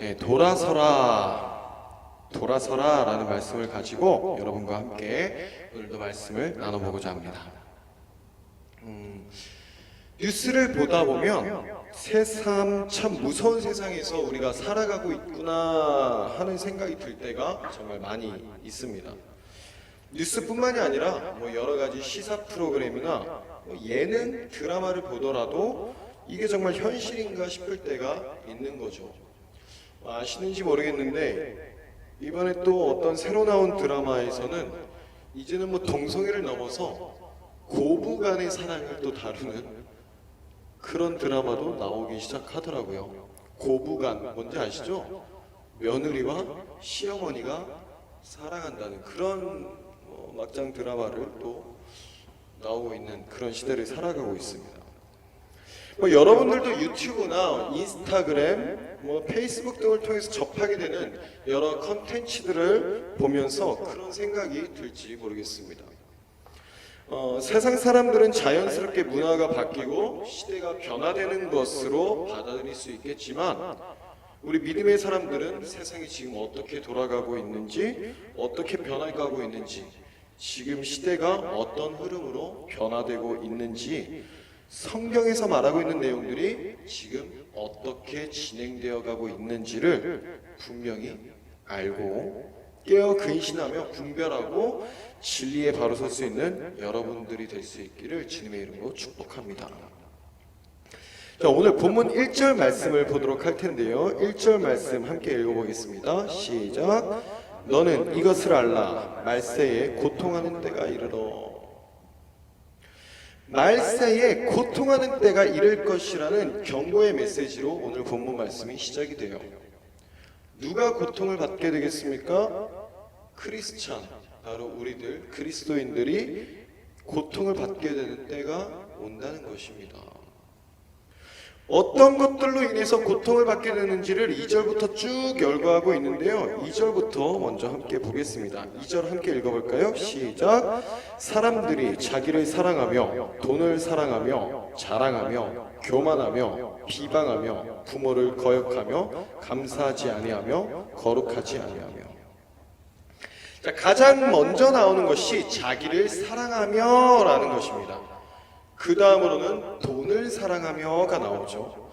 네, 돌아서라 라는 말씀을 가지고 여러분과 함께 오늘도 말씀을 나눠보고자 합니다. 뉴스를 보다 보면 새삼 참 무서운 세상에서 우리가 살아가고 있구나 하는 생각이 들 때가 정말 많이 있습니다. 뉴스뿐만이 아니라 여러 가지 시사 프로그램이나 예능 드라마를 보더라도 이게 정말 현실인가 싶을 때가 있는 거죠. 아시는지 모르겠는데 이번에 또 어떤 새로 나온 드라마에서는 이제는 동성애를 넘어서 고부간의 사랑을 또 다루는 그런 드라마도 나오기 시작하더라고요. 고부간 뭔지 아시죠? 며느리와 시어머니가 사랑한다는 그런 막장 드라마를 또 나오고 있는 그런 시대를 살아가고 있습니다. 여러분들도 유튜브나 인스타그램, 페이스북 등을 통해서 접하게 되는 여러 컨텐츠들을 보면서 그런 생각이 들지 모르겠습니다. 세상 사람들은 자연스럽게 문화가 바뀌고 시대가 변화되는 것으로 받아들일 수 있겠지만 우리 믿음의 사람들은 세상이 지금 어떻게 돌아가고 있는지, 어떻게 변화가고 있는지, 지금 시대가 어떤 흐름으로 변화되고 있는지, 성경에서 말하고 있는 내용들이 지금 어떻게 진행되어 가고 있는지를 분명히 알고 깨어 근신하며 분별하고 진리에 바로 설 수 있는 여러분들이 될 수 있기를 주님의 이름으로 축복합니다. 자, 오늘 본문 1절 말씀을 보도록 할 텐데요. 1절 말씀 함께 읽어보겠습니다. 시작. 너는 이것을 알라. 말세에 고통하는 때가 이르러. 말세에 고통하는 때가 이를 것이라는 경고의 메시지로 오늘 본문 말씀이 시작이 돼요. 누가 고통을 받게 되겠습니까? 크리스찬, 바로 우리들 그리스도인들이 고통을 받게 되는 때가 온다는 것입니다. 어떤 것들로 인해서 고통을 받게 되는지를 2절부터 쭉 열거하고 있는데요. 2절부터 먼저 함께 보겠습니다. 2절 함께 읽어볼까요? 시작. 사람들이 자기를 사랑하며 돈을 사랑하며 자랑하며 교만하며 비방하며 부모를 거역하며 감사하지 아니하며 거룩하지 아니하며. 자, 가장 먼저 나오는 것이 자기를 사랑하며 라는 것입니다. 그 다음으로는 돈을 사랑하며가 나오죠.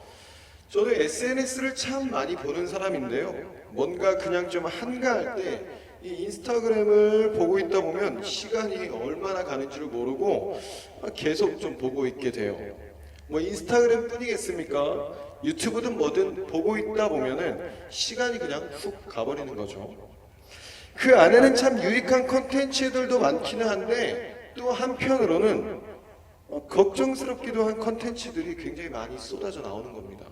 저도 SNS를 참 많이 보는 사람인데요. 뭔가 그냥 좀 한가할 때 이 인스타그램을 보고 있다 보면 시간이 얼마나 가는지를 모르고 계속 좀 보고 있게 돼요. 인스타그램 뿐이겠습니까? 유튜브든 뭐든 보고 있다 보면은 시간이 그냥 훅 가버리는 거죠. 그 안에는 참 유익한 컨텐츠들도 많기는 한데 또 한편으로는 걱정스럽기도 한 컨텐츠들이 굉장히 많이 쏟아져 나오는 겁니다.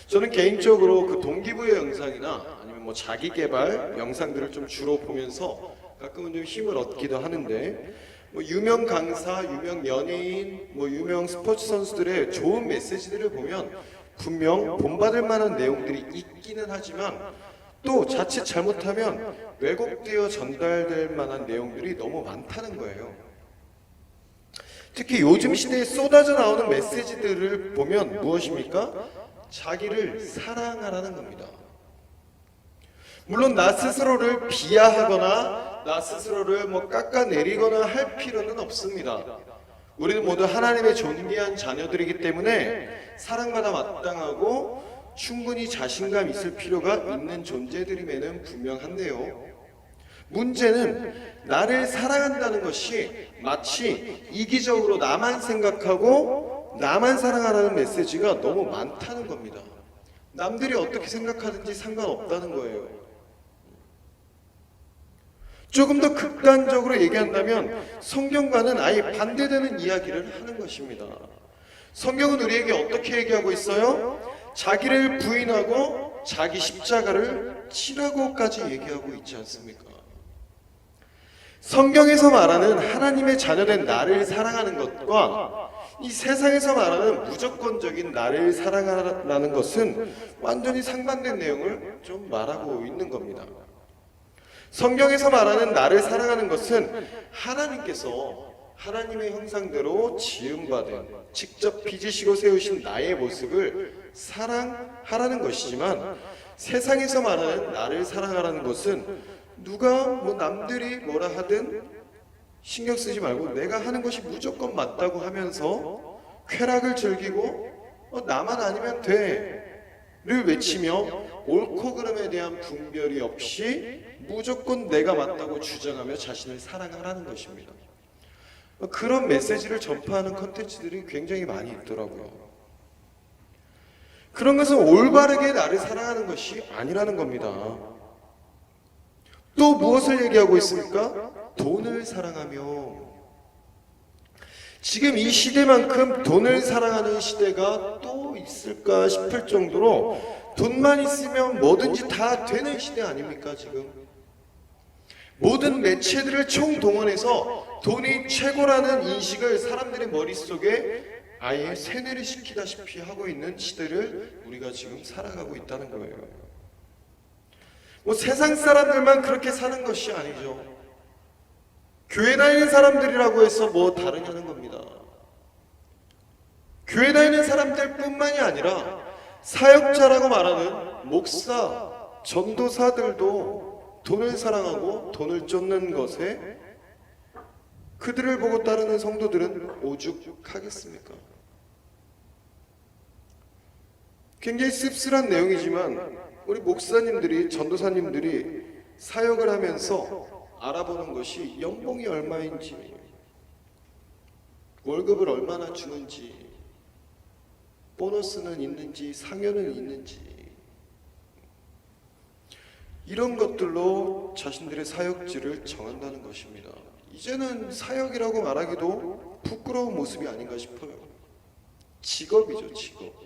저는 개인적으로 그 동기부여 영상이나 아니면 자기 개발 영상들을 좀 주로 보면서 가끔은 좀 힘을 얻기도 하는데 유명 강사, 유명 연예인, 유명 스포츠 선수들의 좋은 메시지들을 보면 분명 본받을 만한 내용들이 있기는 하지만 또 자칫 잘못하면 왜곡되어 전달될 만한 내용들이 너무 많다는 거예요. 특히 요즘 시대에 쏟아져 나오는 메시지들을 보면 무엇입니까? 자기를 사랑하라는 겁니다. 물론 나 스스로를 비하하거나 나 스스로를 깎아내리거나 할 필요는 없습니다. 우리는 모두 하나님의 존귀한 자녀들이기 때문에 사랑받아 마땅하고 충분히 자신감 있을 필요가 있는 존재들임에는 분명한데요. 문제는 나를 사랑한다는 것이 마치 이기적으로 나만 생각하고 나만 사랑하라는 메시지가 너무 많다는 겁니다. 남들이 어떻게 생각하든지 상관없다는 거예요. 조금 더 극단적으로 얘기한다면 성경과는 아예 반대되는 이야기를 하는 것입니다. 성경은 우리에게 어떻게 얘기하고 있어요? 자기를 부인하고 자기 십자가를 치라고까지 얘기하고 있지 않습니까? 성경에서 말하는 하나님의 자녀된 나를 사랑하는 것과 이 세상에서 말하는 무조건적인 나를 사랑하라는 것은 완전히 상반된 내용을 좀 말하고 있는 겁니다. 성경에서 말하는 나를 사랑하는 것은 하나님께서 하나님의 형상대로 지음받은 직접 빚으시고 세우신 나의 모습을 사랑하라는 것이지만 세상에서 말하는 나를 사랑하라는 것은 누가 뭐 남들이 뭐라 하든 신경 쓰지 말고 내가 하는 것이 무조건 맞다고 하면서 쾌락을 즐기고 나만 아니면 돼를 외치며 옳고 그름에 대한 분별이 없이 무조건 내가 맞다고 주장하며 자신을 사랑하라는 것입니다. 그런 메시지를 전파하는 컨텐츠들이 굉장히 많이 있더라고요. 그런 것은 올바르게 나를 사랑하는 것이 아니라는 겁니다. 또 무엇을 얘기하고 있습니까? 돈을 사랑하며. 지금 이 시대만큼 돈을 사랑하는 시대가 또 있을까 싶을 정도로 돈만 있으면 뭐든지 다 되는 시대 아닙니까 지금? 모든 매체들을 총동원해서 돈이 최고라는 인식을 사람들의 머릿속에 아예 세뇌를 시키다시피 하고 있는 시대를 우리가 지금 살아가고 있다는 거예요. 뭐 세상 사람들만 그렇게 사는 것이 아니죠. 교회 다니는 사람들이라고 해서 뭐 다르냐는 겁니다. 교회 다니는 사람들 뿐만이 아니라 사역자라고 말하는 목사, 전도사들도 돈을 사랑하고 돈을 쫓는 것에 그들을 보고 따르는 성도들은 오죽하겠습니까? 굉장히 씁쓸한 내용이지만 우리 목사님들이, 전도사님들이 사역을 하면서 알아보는 것이 연봉이 얼마인지, 월급을 얼마나 주는지, 보너스는 있는지, 상여는 있는지, 이런 것들로 자신들의 사역지를 정한다는 것입니다. 이제는 사역이라고 말하기도 부끄러운 모습이 아닌가 싶어요. 직업이죠, 직업.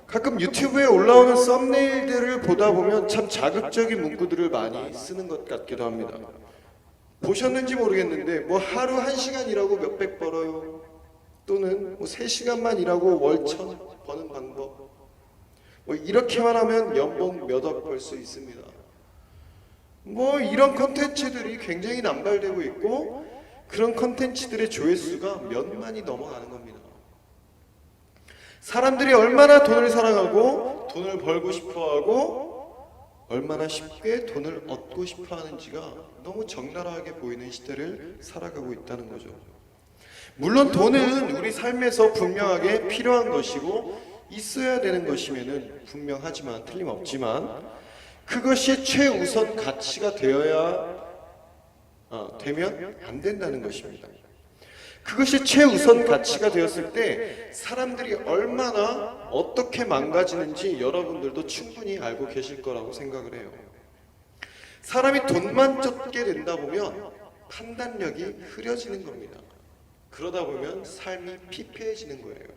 가끔 유튜브에 올라오는 썸네일들을 보다 보면 참 자극적인 문구들을 많이 쓰는 것 같기도 합니다. 보셨는지 모르겠는데 뭐 하루 1시간 일하고 몇백 벌어요. 또는 뭐 3시간만 일하고 월천 버는 방법. 뭐 이렇게만 하면 연봉 몇억 벌 수 있습니다. 뭐 이런 컨텐츠들이 굉장히 남발되고 있고 그런 컨텐츠들의 조회수가 몇만이 넘어가는 겁니다. 사람들이 얼마나 돈을 사랑하고 돈을 벌고 싶어하고 얼마나 쉽게 돈을 얻고 싶어하는지가 너무 적나라하게 보이는 시대를 살아가고 있다는 거죠. 물론 돈은 우리 삶에서 분명하게 필요한 것이고 있어야 되는 것이면은 분명하지만 틀림없지만 그것이 최우선 가치가 되면 안 된다는 것입니다. 그것이 최우선 가치가 되었을 때 사람들이 얼마나 어떻게 망가지는지 여러분들도 충분히 알고 계실 거라고 생각을 해요. 사람이 돈만 쫓게 된다 보면 판단력이 흐려지는 겁니다. 그러다 보면 삶이 피폐해지는 거예요.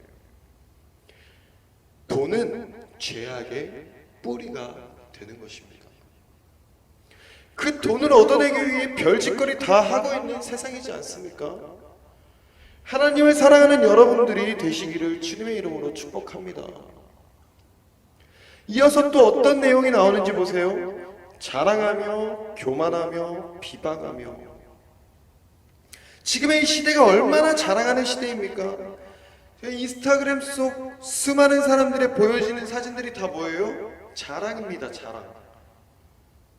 돈은 죄악의 뿌리가 되는 것입니다. 그 돈을 얻어내기 위해 별짓거리 다 하고 있는 세상이지 않습니까? 하나님을 사랑하는 여러분들이 되시기를 주님의 이름으로 축복합니다. 이어서 또 어떤 내용이 나오는지 보세요. 자랑하며 교만하며 비방하며. 지금의 이 시대가 얼마나 자랑하는 시대입니까? 인스타그램 속 수많은 사람들의 보여지는 사진들이 다 뭐예요? 자랑입니다. 자랑.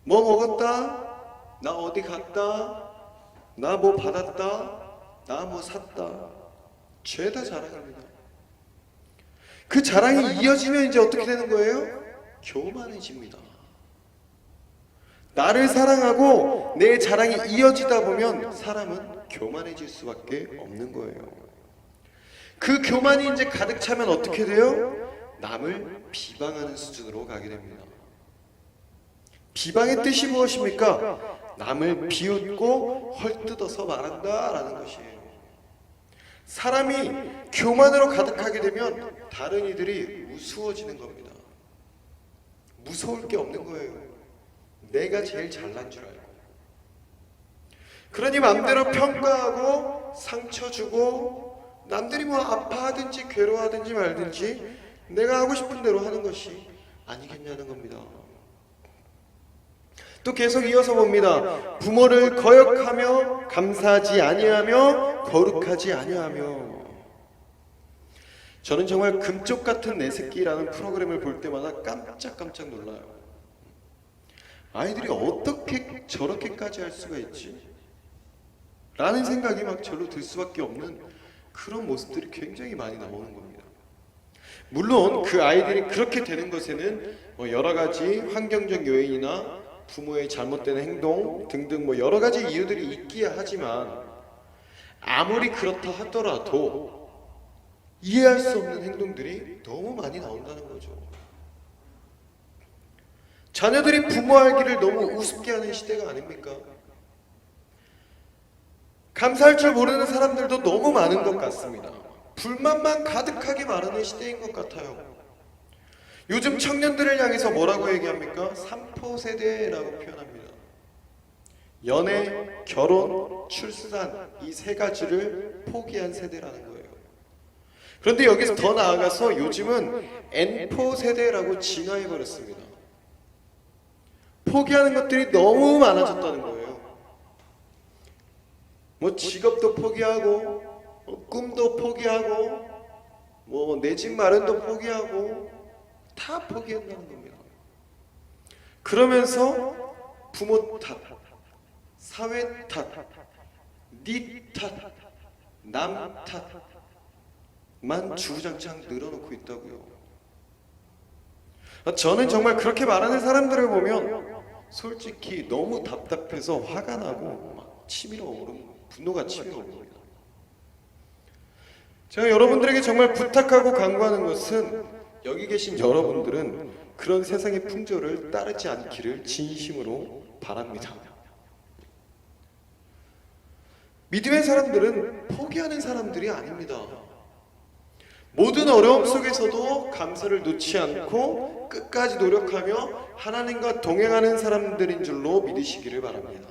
뭐 먹었다? 나 어디 갔다? 나 뭐 받았다? 나 뭐 샀다. 죄다 자랑합니다. 그 자랑이 이어지면 이제 어떻게 되는 거예요? 교만해집니다. 나를 사랑하고 내 자랑이 이어지다 보면 사람은 교만해질 수밖에 없는 거예요. 그 교만이 이제 가득 차면 어떻게 돼요? 남을 비방하는 수준으로 가게 됩니다. 비방의 뜻이 무엇입니까? 남을 비웃고 헐뜯어서 말한다라는 것이에요. 사람이 교만으로 가득하게 되면 다른 이들이 우스워지는 겁니다. 무서울 게 없는 거예요. 내가 제일 잘난 줄 알고. 그러니 마음대로 평가하고 상처 주고 남들이 뭐 아파하든지 괴로워하든지 말든지 내가 하고 싶은 대로 하는 것이 아니겠냐는 겁니다. 또 계속 이어서 봅니다. 부모를 거역하며 감사하지 아니하며 거룩하지 아니하며. 저는 정말 금쪽 같은 내 새끼라는 프로그램을 볼 때마다 깜짝깜짝 놀라요. 아이들이 어떻게 저렇게까지 할 수가 있지? 라는 생각이 막 절로 들 수밖에 없는 그런 모습들이 굉장히 많이 나오는 겁니다. 물론 그 아이들이 그렇게 되는 것에는 여러 가지 환경적 요인이나 부모의 잘못된 행동 등등 여러 가지 이유들이 있기야 하지만, 아무리 그렇다 하더라도 이해할 수 없는 행동들이 너무 많이 나온다는 거죠. 자녀들이 부모 알기를 너무 우습게 하는 시대가 아닙니까? 감사할 줄 모르는 사람들도 너무 많은 것 같습니다. 불만만 가득하게 마르는 시대인 것 같아요. 요즘 청년들을 향해서 뭐라고 얘기합니까? 3포 세대라고 표현합니다. 연애, 결혼, 출산, 이 세 가지를 포기한 세대라는 거예요. 그런데 여기서 더 나아가서 요즘은 N포 세대라고 진화해버렸습니다. 포기하는 것들이 너무 많아졌다는 거예요. 직업도 포기하고, 꿈도 포기하고, 내 집 마련도 포기하고, 다 포기한다는 겁니다. 그러면서 부모 탓, 사회 탓, 니 탓, 남 탓만 주구장창 늘어놓고 있다고요. 저는 정말 그렇게 말하는 사람들을 보면 솔직히 너무 답답해서 화가 나고 막 치밀어 오르고 분노가 치밀어 오릅니다. 제가 여러분들에게 정말 부탁하고 간구하는 것은, 여기 계신 여러분들은 그런 세상의 풍조를 따르지 않기를 진심으로 바랍니다. 믿음의 사람들은 포기하는 사람들이 아닙니다. 모든 어려움 속에서도 감사를 놓지 않고 끝까지 노력하며 하나님과 동행하는 사람들인 줄로 믿으시기를 바랍니다.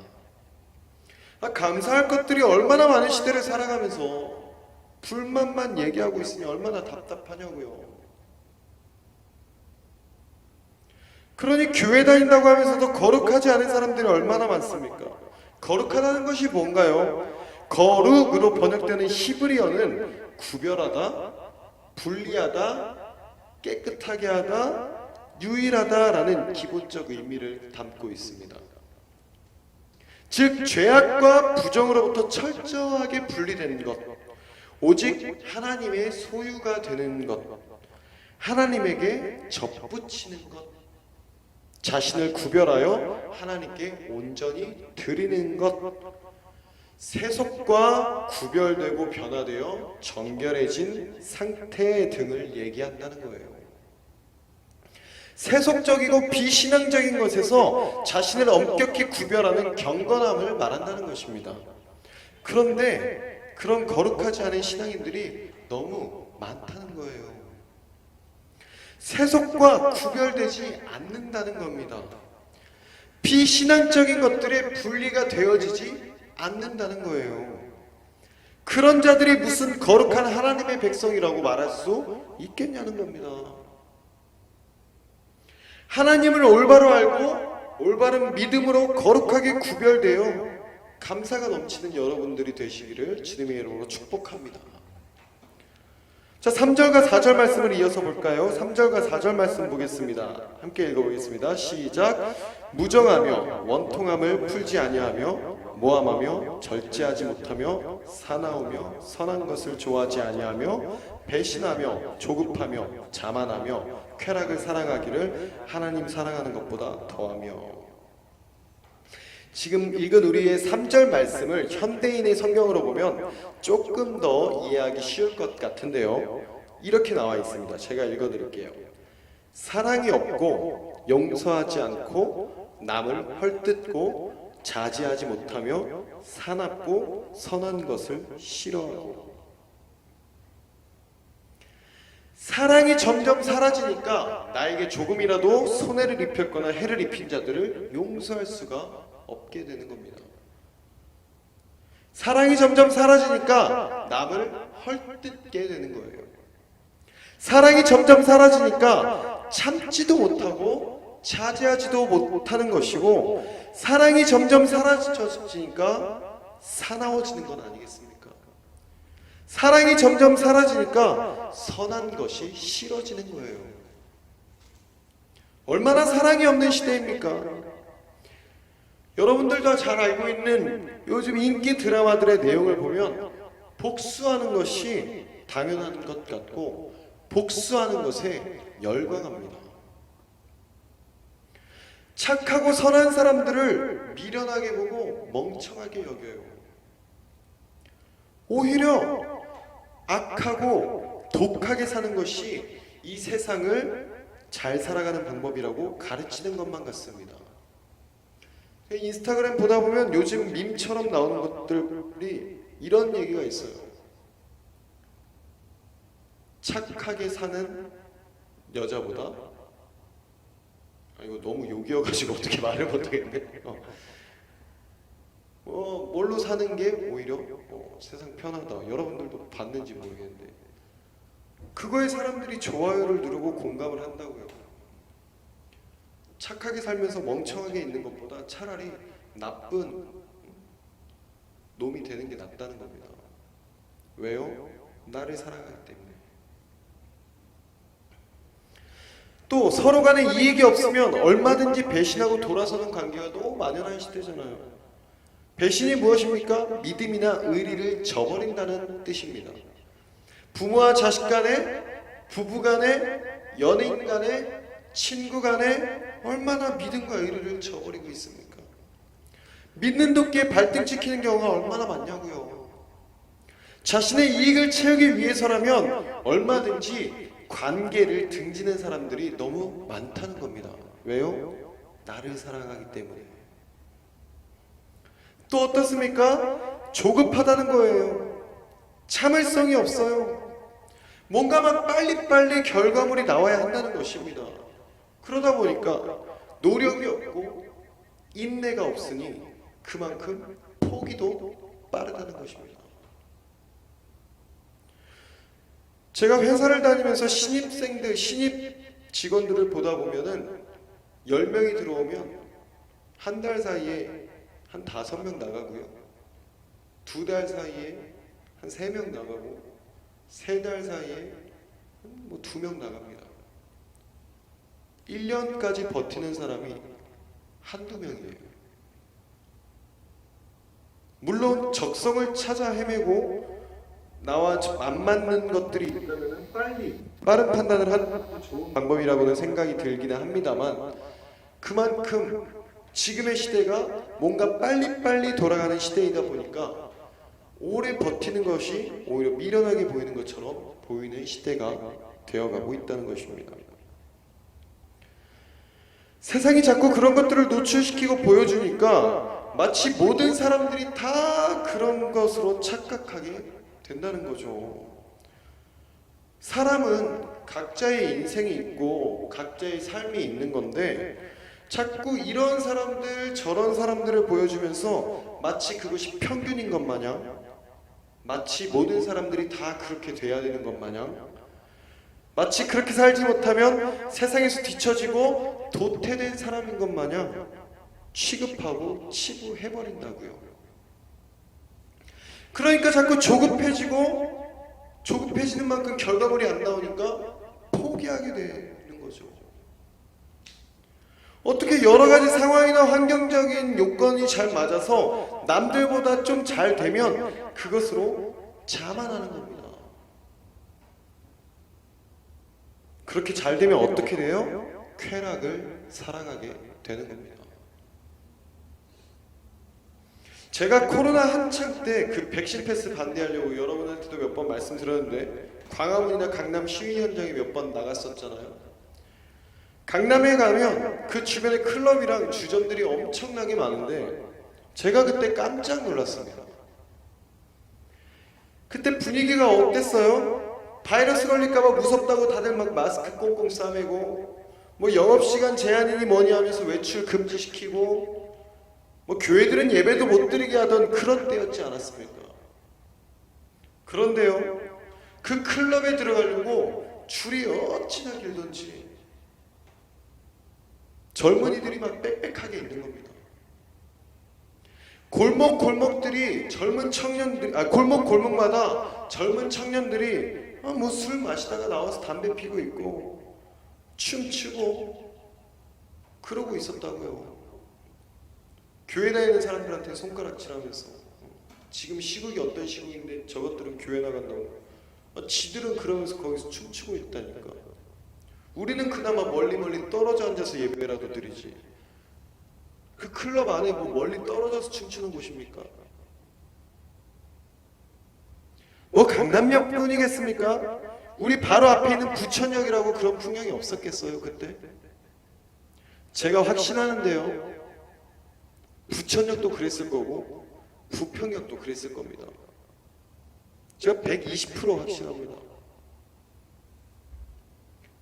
감사할 것들이 얼마나 많은 시대를 살아가면서 불만만 얘기하고 있으니 얼마나 답답하냐고요. 그러니 교회 다닌다고 하면서도 거룩하지 않은 사람들이 얼마나 많습니까? 거룩하다는 것이 뭔가요? 거룩으로 번역되는 히브리어는 구별하다, 분리하다, 깨끗하게 하다, 유일하다라는 기본적 의미를 담고 있습니다. 즉 죄악과 부정으로부터 철저하게 분리되는 것, 오직 하나님의 소유가 되는 것, 하나님에게 접붙이는 것, 자신을 구별하여 하나님께 온전히 드리는 것, 세속과 구별되고 변화되어 정결해진 상태 등을 얘기한다는 거예요. 세속적이고 비신앙적인 것에서 자신을 엄격히 구별하는 경건함을 말한다는 것입니다. 그런데 그런 거룩하지 않은 신앙인들이 너무 많다는 거예요. 세속과 구별되지 않는다는 겁니다. 비신앙적인 것들에 분리가 되어지지 않는다는 거예요. 그런 자들이 무슨 거룩한 하나님의 백성이라고 말할 수 있겠냐는 겁니다. 하나님을 올바로 알고 올바른 믿음으로 거룩하게 구별되어 감사가 넘치는 여러분들이 되시기를 주님의 이름으로 축복합니다. 자, 3절과 4절 말씀을 이어서 볼까요? 3절과 4절 말씀 보겠습니다. 함께 읽어보겠습니다. 시작. 무정하며 원통함을 풀지 아니하며 모함하며 절제하지 못하며 사나우며 선한 것을 좋아하지 아니하며 배신하며 조급하며 자만하며 쾌락을 사랑하기를 하나님 사랑하는 것보다 더하며. 지금 읽은 우리의 3절 말씀을 현대인의 성경으로 보면 조금 더 이해하기 쉬울 것 같은데요, 이렇게 나와 있습니다. 제가 읽어드릴게요. 사랑이 없고 용서하지 않고 남을 헐뜯고 자제하지 못하며 사납고 선한 것을 싫어하고. 사랑이 점점 사라지니까 나에게 조금이라도 손해를 입혔거나 해를 입힌 자들을 용서할 수가 없게 되는 겁니다. 사랑이 점점 사라지니까 남을 헐뜯게 되는 거예요. 사랑이 점점 사라지니까 참지도 못하고 자제하지도 못하는 것이고, 사랑이 점점 사라지니까 사나워지는 건 아니겠습니까? 사랑이 점점 사라지니까 선한 것이 싫어지는 거예요. 얼마나 사랑이 없는 시대입니까? 여러분들도 잘 알고 있는 요즘 인기 드라마들의 내용을 보면 복수하는 것이 당연한 것 같고 복수하는 것에 열광합니다. 착하고 선한 사람들을 미련하게 보고 멍청하게 여겨요. 오히려 악하고 독하게 사는 것이 이 세상을 잘 살아가는 방법이라고 가르치는 것만 같습니다. 인스타그램 보다 보면 요즘 밈처럼 나오는 것들이 이런 얘기가 있어요. 착하게 사는 여자보다, 이거 너무 욕이어가지고 어떻게 말을 못하겠네. 뭘로 사는 게 오히려 세상 편하다. 여러분들도 봤는지 모르겠는데 그거에 사람들이 좋아요를 누르고 공감을 한다고요. 착하게 살면서 멍청하게 있는 것보다 차라리 나쁜 놈이 되는 게 낫다는 겁니다. 왜요? 나를 사랑하기 때문에. 또 서로 간에 이익이 없으면 얼마든지 배신하고 돌아서는 관계가 너무 만연한 시대잖아요. 배신이 무엇입니까? 믿음이나 의리를 저버린다는 뜻입니다. 부모와 자식 간에, 부부 간에, 연인 간에, 친구 간에 얼마나 믿음과 의리를 저버리고 있습니까? 믿는 도끼에 발등 찍히는 경우가 얼마나 많냐고요. 자신의 이익을 채우기 위해서라면 얼마든지 관계를 등지는 사람들이 너무 많다는 겁니다. 왜요? 나를 사랑하기 때문에. 또 어떻습니까? 조급하다는 거예요. 참을성이 없어요. 뭔가 막 빨리빨리 결과물이 나와야 한다는 것입니다. 그러다 보니까 노력이 없고 인내가 없으니 그만큼 포기도 빠르다는 것입니다. 제가 회사를 다니면서 신입생들, 신입 직원들을 보다 보면은 10명이 들어오면 한 달 사이에 한 5명 나가고요. 2달 사이에 한 3명 나가고 3달 사이에 뭐 2명 나갑니다. 1년까지 버티는 사람이 한두 명이에요. 물론 적성을 찾아 헤매고 나와 안 맞는 것들이 있다면 빠른 판단을 하는 좋은 방법이라고는 생각이 들기는 합니다만 그만큼 지금의 시대가 뭔가 빨리빨리 돌아가는 시대이다 보니까 오래 버티는 것이 오히려 미련하게 보이는 것처럼 보이는 시대가 되어가고 있다는 것입니다. 세상이 자꾸 그런 것들을 노출시키고 보여주니까 마치 모든 사람들이 다 그런 것으로 착각하게 된다는 거죠. 사람은 각자의 인생이 있고 각자의 삶이 있는 건데 자꾸 이런 사람들 저런 사람들을 보여주면서 마치 그것이 평균인 것 마냥, 마치 모든 사람들이 다 그렇게 돼야 되는 것 마냥, 마치 그렇게 살지 못하면 세상에서 뒤처지고 도태된 사람인 것 마냥 취급하고 치부해버린다고요. 그러니까 자꾸 조급해지는 만큼 결과물이 안 나오니까 포기하게 되는 거죠. 어떻게 여러 가지 상황이나 환경적인 요건이 잘 맞아서 남들보다 좀 잘 되면 그것으로 자만하는 겁니다. 그렇게 잘 되면 어떻게 돼요? 쾌락을 사랑하게 되는 겁니다. 제가 코로나 한창 때 그 백신 패스 반대하려고 여러분한테도 몇 번 말씀드렸는데 광화문이나 강남 시위 현장에 몇 번 나갔었잖아요. 강남에 가면 그 주변에 클럽이랑 주점들이 엄청나게 많은데 제가 그때 깜짝 놀랐습니다. 그때 분위기가 어땠어요? 바이러스 걸릴까봐 무섭다고 다들 막 마스크 꽁꽁 싸매고 뭐 영업시간 제한이니 뭐니 하면서 외출 금지시키고 뭐 교회들은 예배도 못 드리게 하던 그런 때였지 않았습니까? 그런데요, 그 클럽에 들어가려고 줄이 어찌나 길던지 젊은이들이 막 빽빽하게 있는 겁니다. 골목골목들이 젊은 청년들, 골목골목마다 젊은 청년들이 뭐 술 마시다가 나와서 담배 피고 있고 춤추고 그러고 있었다고요. 교회 다니는 사람들한테 손가락질하면서 지금 시국이 어떤 시국인데 저것들은 교회 나간다고. 지들은 그러면서 거기서 춤추고 있다니까. 우리는 그나마 멀리 떨어져 앉아서 예배라도 드리지. 그 클럽 안에 뭐 멀리 떨어져서 춤추는 곳입니까? 뭐 강남역뿐이겠습니까? 우리 바로 앞에 있는 부천역이라고 그런 풍경이 없었겠어요 그때? 제가 확신하는데요, 부천역도 그랬을 거고 부평역도 그랬을 겁니다. 제가 120% 확신합니다.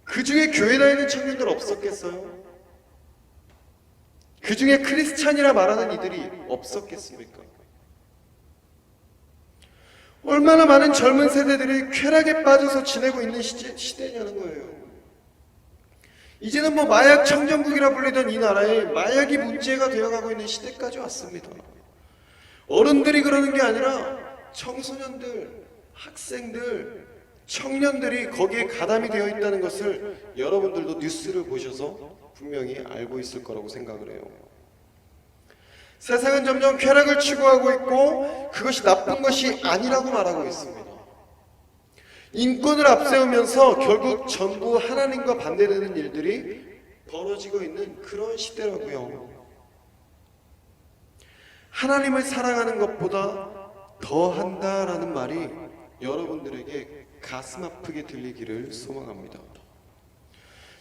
그 중에 교회 다니는 청년들 없었겠어요? 그 중에 크리스찬이라 말하는 이들이 없었겠습니까? 얼마나 많은 젊은 세대들이 쾌락에 빠져서 지내고 있는 시대냐는 거예요. 이제는 뭐 마약 청정국이라 불리던 이 나라에 마약이 문제가 되어가고 있는 시대까지 왔습니다. 어른들이 그러는 게 아니라 청소년들, 학생들, 청년들이 거기에 가담이 되어 있다는 것을 여러분들도 뉴스를 보셔서 분명히 알고 있을 거라고 생각을 해요. 세상은 점점 쾌락을 추구하고 있고 그것이 나쁜 것이 아니라고 말하고 있습니다. 인권을 앞세우면서 결국 전부 하나님과 반대되는 일들이 벌어지고 있는 그런 시대라고요. 하나님을 사랑하는 것보다 더 한다라는 말이 여러분들에게 가슴 아프게 들리기를 소망합니다.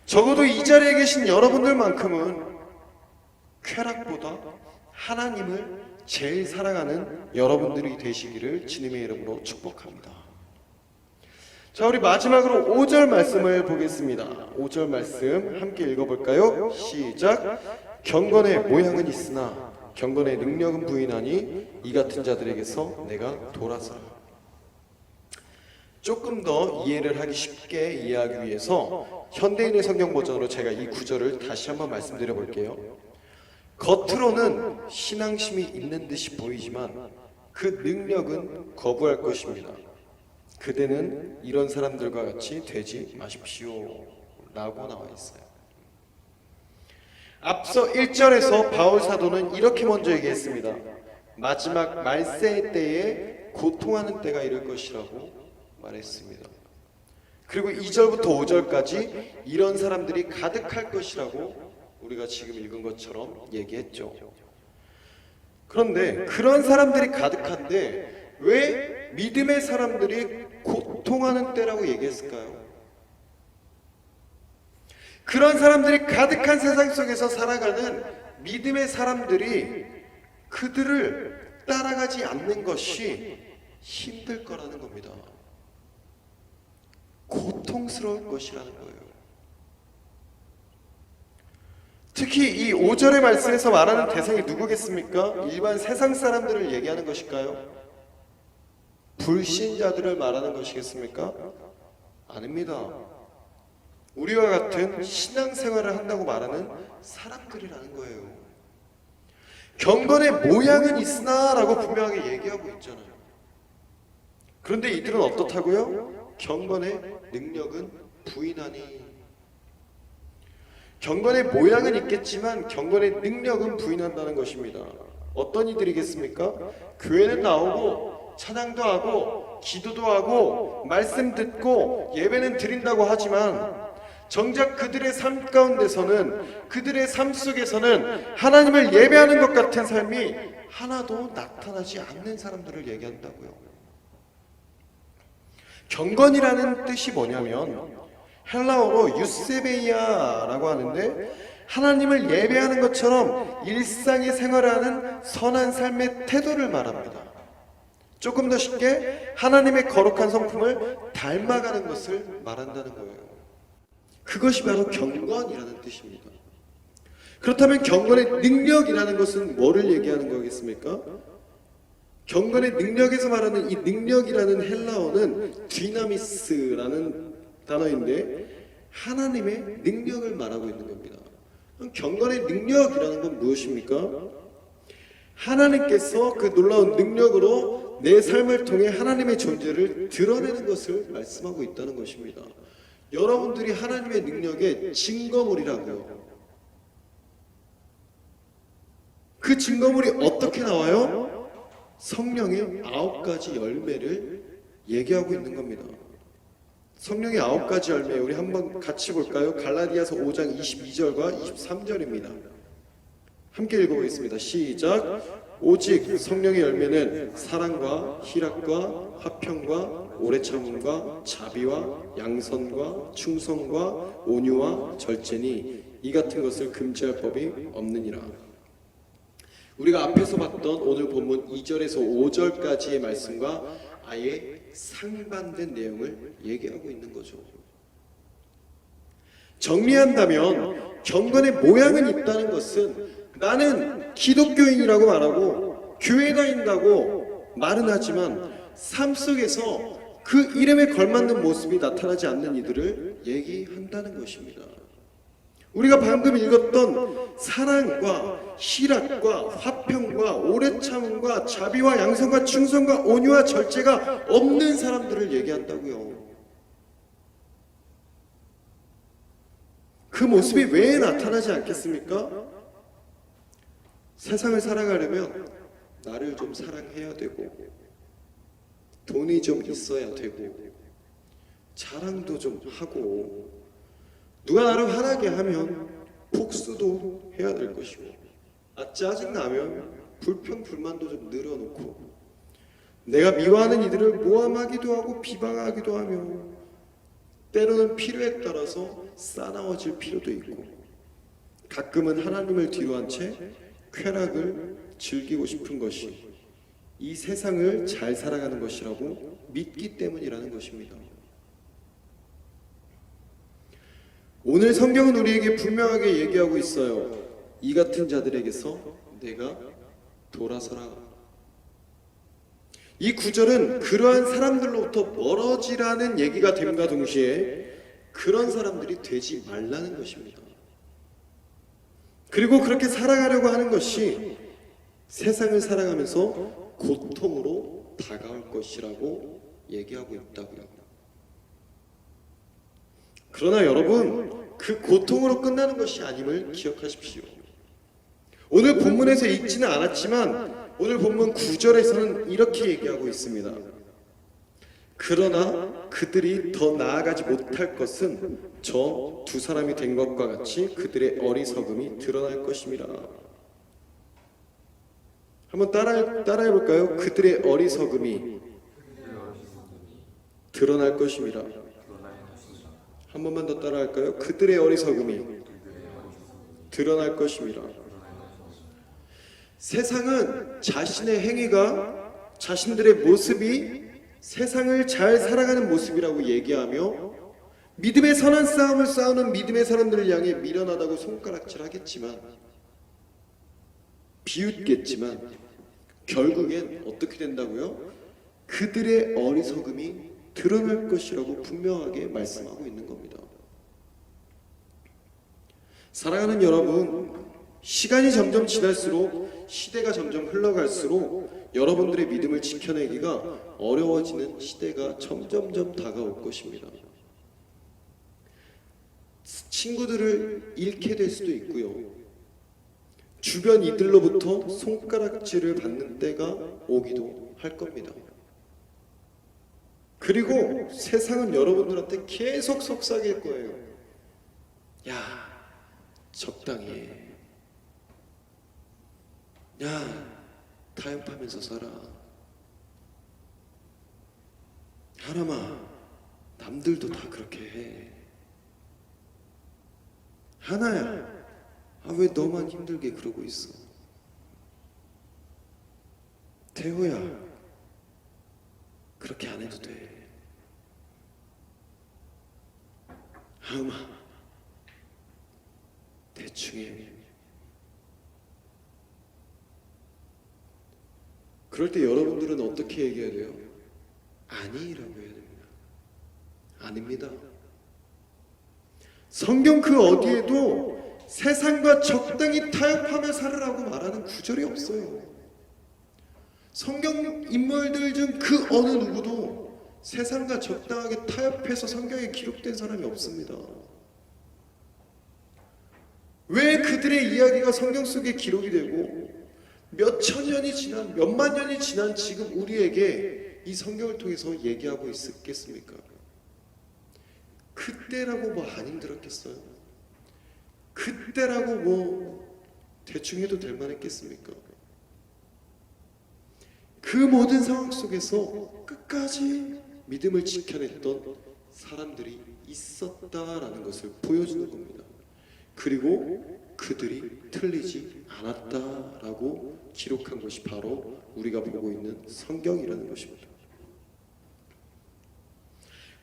적어도 이 자리에 계신 여러분들만큼은 쾌락보다 하나님을 제일 사랑하는 여러분들이 되시기를 주님의 이름으로 축복합니다. 자, 우리 마지막으로 5절 말씀을 보겠습니다. 5절 말씀 함께 읽어볼까요? 시작. 경건의 모양은 있으나 경건의 능력은 부인하니 이 같은 자들에게서 내가 돌아서라. 조금 더 이해를 하기 쉽게 이해하기 위해서 현대인의 성경 버전으로 제가 이 구절을 다시 한번 말씀드려 볼게요. 겉으로는 신앙심이 있는 듯이 보이지만 그 능력은 거부할 것입니다. 그대는 이런 사람들과 같이 되지 마십시오 라고 나와 있어요. 앞서 1절에서 바울 사도는 이렇게 먼저 얘기했습니다. 마지막 말세 때에 고통하는 때가 이를 것이라고 말했습니다. 그리고 2절부터 5절까지 이런 사람들이 가득할 것이라고 우리가 지금 읽은 것처럼 얘기했죠. 그런데 그런 사람들이 가득한데 왜 믿음의 사람들이 고통하는 때라고 얘기했을까요? 그런 사람들이 가득한 세상 속에서 살아가는 믿음의 사람들이 그들을 따라가지 않는 것이 힘들 거라는 겁니다. 고통스러울 것이라는 거예요. 특히 이 5절의 말씀에서 말하는 대상이 누구겠습니까? 일반 세상 사람들을 얘기하는 것일까요? 불신자들을 말하는 것이겠습니까? 아닙니다. 우리와 같은 신앙생활을 한다고 말하는 사람들이라는 거예요. 경건의 모양은 있으나 라고 분명하게 얘기하고 있잖아요. 그런데 이들은 어떻다고요? 경건의 능력은 부인하니. 경건의 모양은 있겠지만 경건의 능력은 부인한다는 것입니다. 어떤 이들이겠습니까? 교회는 나오고 찬양도 하고 기도도 하고 말씀 듣고 예배는 드린다고 하지만 정작 그들의 삶 가운데서는, 그들의 삶 속에서는 하나님을 예배하는 것 같은 삶이 하나도 나타나지 않는 사람들을 얘기한다고요. 경건이라는 뜻이 뭐냐면 헬라어로 유세베이아라고 하는데 하나님을 예배하는 것처럼 일상의 생활하는 선한 삶의 태도를 말합니다. 조금 더 쉽게 하나님의 거룩한 성품을 닮아가는 것을 말한다는 거예요. 그것이 바로 경건이라는 뜻입니다. 그렇다면 경건의 능력이라는 것은 뭐를 얘기하는 거겠습니까? 경건의 능력에서 말하는 이 능력이라는 헬라어는 디나미스라는 단어인데 하나님의 능력을 말하고 있는 겁니다. 경건의 능력이라는 건 무엇입니까? 하나님께서 그 놀라운 능력으로 내 삶을 통해 하나님의 존재를 드러내는 것을 말씀하고 있다는 것입니다. 여러분들이 하나님의 능력의 증거물이라고요. 그 증거물이 어떻게 나와요? 성령의 9가지 열매를 얘기하고 있는 겁니다. 성령의 9가지 열매, 우리 한번 같이 볼까요? 갈라디아서 5장 22절과 23절입니다. 함께 읽어보겠습니다. 시작. 오직 성령의 열매는 사랑과 희락과 화평과 오래 참음과 자비와 양선과 충성과 온유와 절제니 이 같은 것을 금지할 법이 없느니라. 우리가 앞에서 봤던 오늘 본문 2절에서 5절까지의 말씀과 아예 상반된 내용을 얘기하고 있는 거죠. 정리한다면 경건의 모양은 있다는 것은 나는 기독교인이라고 말하고 교회 다닌다고 말은 하지만 삶 속에서 그 이름에 걸맞는 모습이 나타나지 않는 이들을 얘기한다는 것입니다. 우리가 방금 읽었던 사랑과 희락과 화평과 오래 참음과 자비와 양선과 충성과 온유와 절제가 없는 사람들을 얘기한다고요. 그 모습이 왜 나타나지 않겠습니까? 세상을 사랑하려면 나를 좀 사랑해야 되고 돈이 좀 있어야 되고 자랑도 좀 하고 누가 나를 화나게 하면 복수도 해야 될 것이고 짜증나면 불평 불만도 좀 늘어놓고 내가 미워하는 이들을 모함하기도 하고 비방하기도 하며 때로는 필요에 따라서 싸나워질 필요도 있고 가끔은 하나님을 뒤로한 채 쾌락을 즐기고 싶은 것이 이 세상을 잘 살아가는 것이라고 믿기 때문이라는 것입니다. 오늘 성경은 우리에게 분명하게 얘기하고 있어요. 이 같은 자들에게서 내가 돌아서라. 이 구절은 그러한 사람들로부터 멀어지라는 얘기가 됨과 동시에 그런 사람들이 되지 말라는 것입니다. 그리고 그렇게 살아가려고 하는 것이 세상을 살아가면서 고통으로 다가올 것이라고 얘기하고 있다고요. 그러나 여러분, 그 고통으로 끝나는 것이 아님을 기억하십시오. 오늘 본문에서 읽지는 않았지만 오늘 본문 9절에서는 이렇게 얘기하고 있습니다. 그러나 그들이 더 나아가지 못할 것은 저 두 사람이 된 것과 같이 그들의 어리석음이 드러날 것임이라. 한번 따라해 볼까요? 그들의 어리석음이 드러날 것임이라. 한 번만 더 따라할까요? 그들의 어리석음이 드러날 것임이라. 세상은 자신의 행위가 자신들의 모습이 세상을 잘 살아가는 모습이라고 얘기하며 믿음의 선한 싸움을 싸우는 믿음의 사람들을 향해 미련하다고 손가락질하겠지만 비웃겠지만 결국엔 어떻게 된다고요? 그들의 어리석음이 드러날 것이라고 분명하게 말씀하고 있는 겁니다. 사랑하는 여러분, 시간이 점점 지날수록 시대가 점점 흘러갈수록 여러분들의 믿음을 지켜내기가 어려워지는 시대가 점점점 다가올 것입니다. 친구들을 잃게 될 수도 있고요. 주변 이들로부터 손가락질을 받는 때가 오기도 할 겁니다. 그리고 세상은 여러분들한테 계속 속삭일 거예요. 야, 적당히 해. 야, 타협하면서 살아. 하나마, 남들도 다 그렇게 해. 하나야, 왜 너만 힘들게 그러고 있어? 태호야, 그렇게 안 해도 돼. 하음아, 대충 해. 그럴 때 여러분들은 어떻게 얘기해야 돼요? 아니라고 해야 됩니다. 아닙니다. 성경 그 어디에도 세상과 적당히 타협하며 살으라고 말하는 구절이 없어요. 성경 인물들 중 그 어느 누구도 세상과 적당하게 타협해서 성경에 기록된 사람이 없습니다. 왜 그들의 이야기가 성경 속에 기록이 되고 몇 천 년이 지난, 몇만 년이 지난 지금 우리에게 이 성경을 통해서 얘기하고 있었겠습니까? 그때라고 뭐 안 힘들었겠어요? 그때라고 뭐 대충 해도 될 만했겠습니까? 그 모든 상황 속에서 끝까지 믿음을 지켜냈던 사람들이 있었다라는 것을 보여주는 겁니다. 그리고 그들이 틀리지 않았다라고 기록한 것이 바로 우리가 보고 있는 성경이라는 것입니다.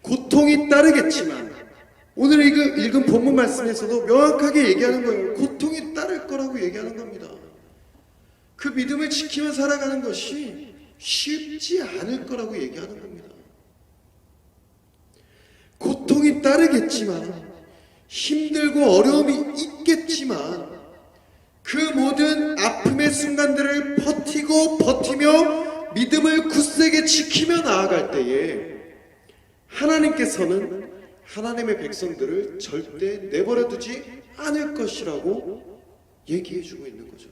고통이 따르겠지만 오늘 읽은 본문 말씀에서도 명확하게 얘기하는 거예요. 고통이 따를 거라고 얘기하는 겁니다. 그 믿음을 지키며 살아가는 것이 쉽지 않을 거라고 얘기하는 겁니다. 고통이 따르겠지만 힘들고 어려움이 있겠지만 그 모든 아픔의 순간들을 버티며 믿음을 굳세게 지키며 나아갈 때에 하나님께서는 하나님의 백성들을 절대 내버려 두지 않을 것이라고 얘기해주고 있는 거죠.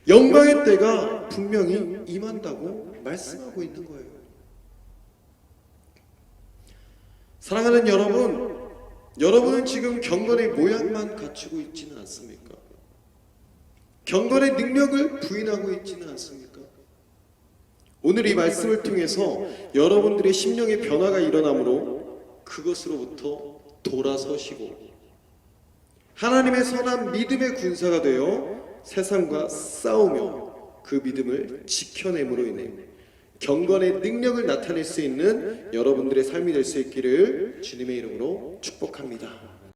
영광의 때가 분명히 임한다고 말씀하고 있는 거예요. 사랑하는 여러분, 여러분은 지금 경건의 모양만 갖추고 있지는 않습니까? 경건의 능력을 부인하고 있지는 않습니까? 오늘 이 말씀을 통해서 여러분들의 심령의 변화가 일어나므로 그것으로부터 돌아서시고 하나님의 선한 믿음의 군사가 되어 세상과 싸우며 그 믿음을 지켜냄으로 인해 경건의 능력을 나타낼 수 있는 여러분들의 삶이 될 수 있기를 주님의 이름으로 축복합니다.